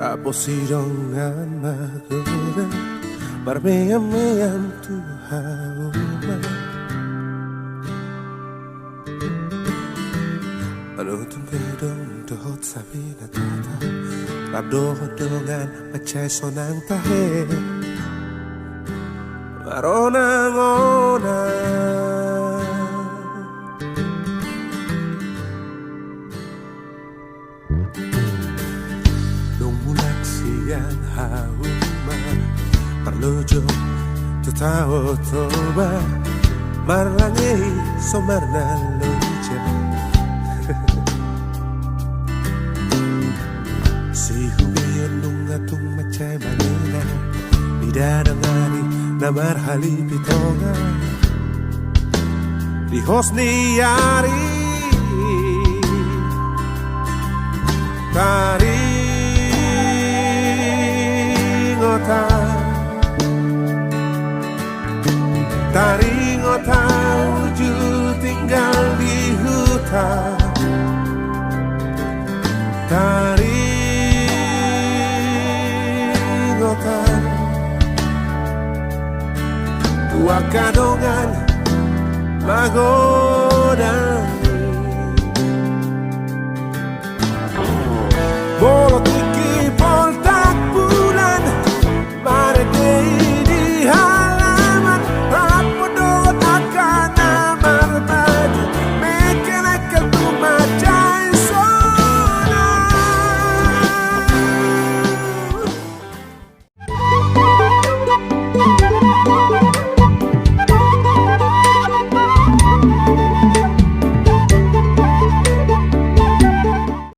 Aposidongan magura Marmayam-mayam tuhauma Anutong gedong dohot sabi na tata Labdohodongan macay sonang tahe Maronang-ona Lumulak siyang hauma Parlujo tutao toba Marlangi somarna luja Si hubian nung atong macay manila Idadangari na marhali pitonga Lihos niyari Taringota wujud tinggal di hutan Taringota tua kadongan magoda